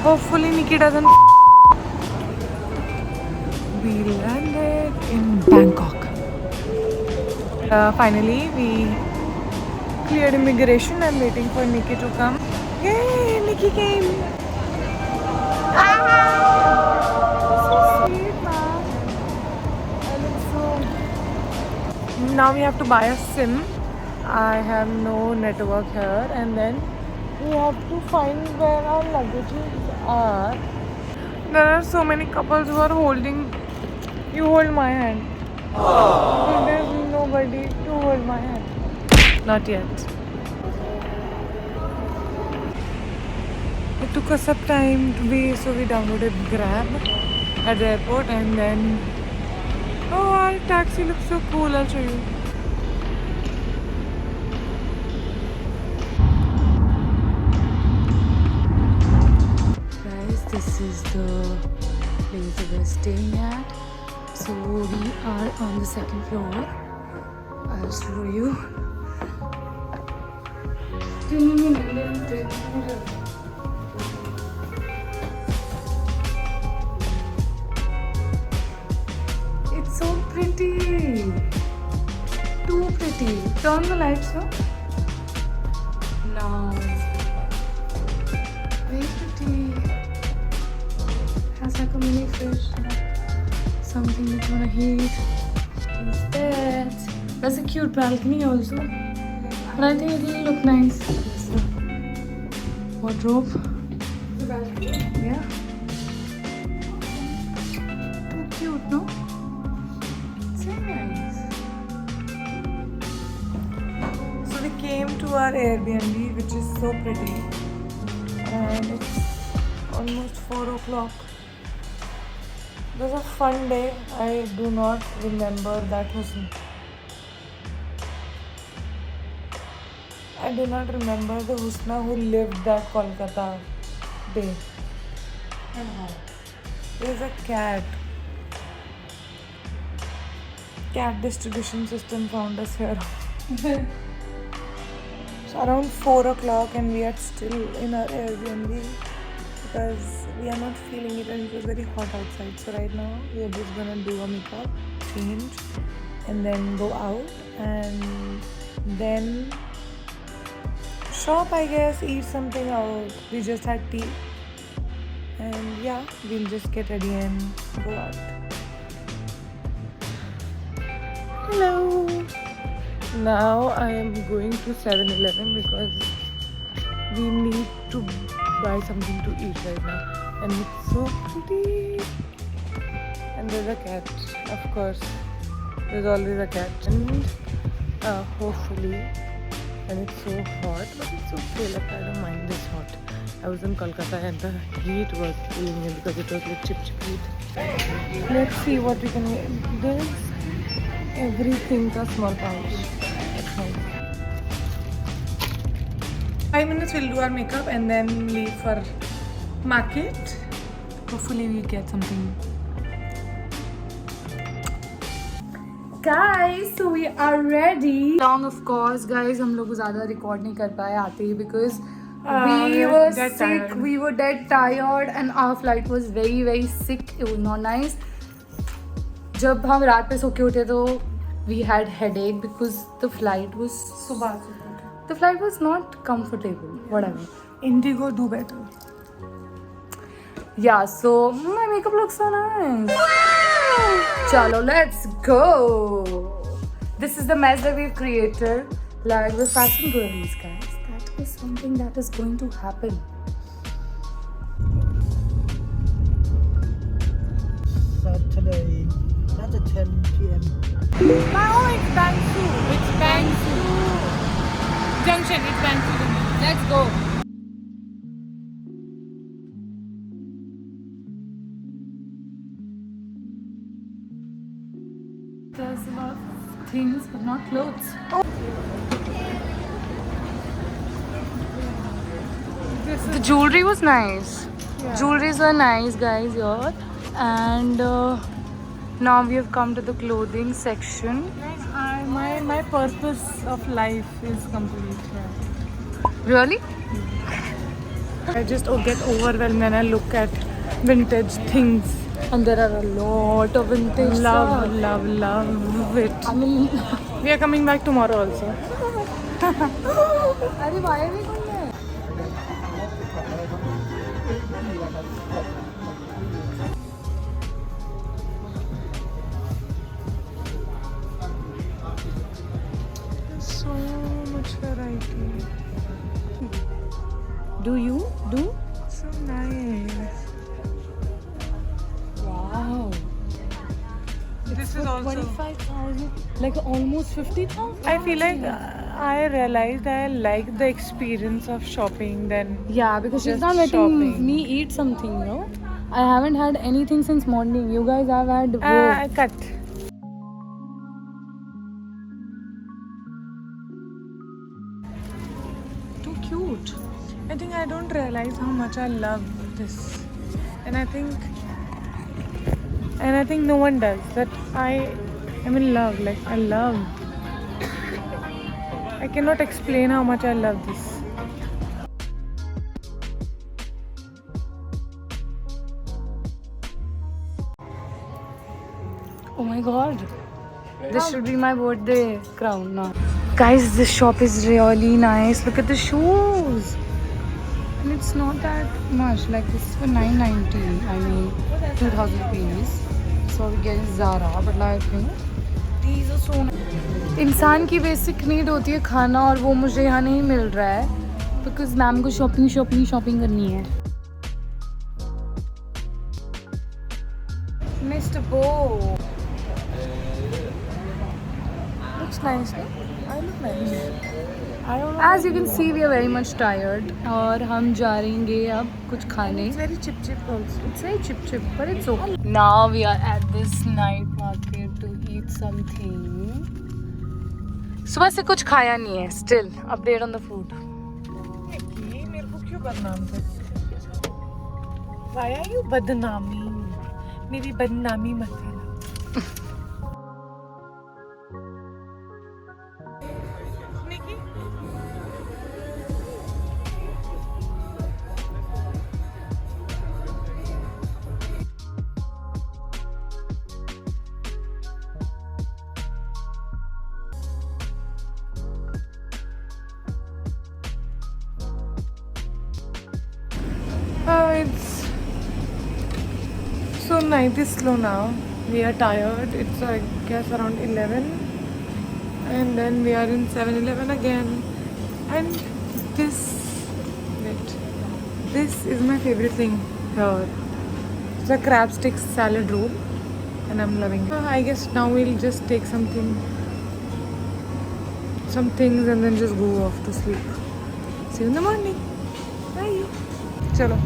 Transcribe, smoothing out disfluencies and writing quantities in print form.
Hopefully Nikki doesn't. We landed in Bangkok. Finally, we cleared immigration. I'm waiting for Nikki to come. Yay! Nikki came. So sweet, man. I look so. Now we have to buy a SIM. I have no network here, and then we have to find where our luggages are. There are so many couples who are holding. You hold my hand. But there's nobody to hold my hand. Not yet. It took us some time so we downloaded Grab at the airport, and then our taxi looks so cool. I'll show you. Guys, this is the place we're staying at. So we are on the second floor. I'll show you. It's so pretty. Too pretty. Turn the lights on. Now very pretty. Has like a mini fish. Something that you wanna heat. There's bed. There's a cute balcony also. But I think it'll look nice. There's a wardrobe. The balcony? Yeah. Too cute, no? So nice. So we came to our Airbnb, which is so pretty. And it's almost 4 o'clock. It was a fun day. I do not remember that Husna. I do not remember the Husna who lived that Kolkata day. And how? There's a cat. Cat distribution system found us here. It's around 4 o'clock and we are still in our Airbnb because we are not feeling it and it was very hot outside. So right now we are just gonna do a makeup, change, and then go out and then shop, I guess, eat something out. We just had tea and yeah, we'll just get ready and go out. Hello. Now I am going to 7-Eleven because we need to buy something to eat right now. And it's so pretty. And there's a cat, of course. There's always a cat. And hopefully, and it's so hot, but it's okay. Like, I don't mind this hot. I was in Kolkata and the heat was killing me because it was like chip heat. Let's see what we can get. There's everything ka small pouch. That's nice. 5 minutes we'll do our makeup and then leave for market. Hopefully we'll get something. Guys, so we are ready. Long, of course, guys. हम लोग ज़्यादा record नहीं कर पाए आते ही because we were sick. Tired. We were dead tired and our flight was very sick. It was not nice. जब हम रात पे सो के उठे तो we had headache because the flight was the flight was not comfortable. Whatever. Indigo do better. Yeah, so my makeup looks so nice. Chalo, let's go. This is the mess that we've created. Like with fashion girlies, guys. That is something that is going to happen. Saturday, not at 10 p.m. Oh, it's Bangsu. It's Bangsu Junction. It's Bangsu Junction. Let's go. There's a lot of things, but not clothes. Oh. The jewelry was nice. Yeah. Jewelries were nice, guys, here. And now we have come to the clothing section. My purpose of life is complete here. Really? I just get overwhelmed when I look at vintage things. And there are a lot of vintage Love it. I mean, We are coming back tomorrow also. अरे why are we going there? So much variety. Do you? Do? So nice. Wow. This is also. 25,000. Like almost 50,000. I feel like I realized I like the experience of shopping than. Yeah, because she's Just not letting shopping. me eat something, you know. I haven't had anything since morning. You guys have had. I cut. Too cute. I think I don't realize how much I love this, and I think no one does. That I am in love. Like I love. I cannot explain how much I love this. Oh my god. This should be my birthday crown now. Guys, this shop is really nice. Look at the shoes. And it's not that much. Like this is for 990. I mean 2000 rupees. So we get Zara, but like you know, these are so nice. इंसान की basic need होती है खाना और वो मुझे यहाँ नहीं मिल रहा है बिकॉज मैम को शॉपिंग करनी है. Mr. Bo. Looks nice, no? I look nice. I don't know. As you can see, we are very much tired और हम जा रहेंगे अब कुछ खाने. It's very chip also. It's very chip, but it's okay. Now we are at this night market to eat something. सुबह से कुछ खाया नहीं है. Still, update on the food. ये मेरे को क्यों बदनाम करते? Why are you बदनामी? मेरी बदनामी मत करना. Nikki? It's so night is slow now. We are tired. It's I guess around 11, and then we are in 7-Eleven again. And this is my favorite thing here. It's a crab stick salad roll, and I'm loving it. I guess now we'll just take some things, and then just go off to sleep. See you in the morning. Bye. Chalo.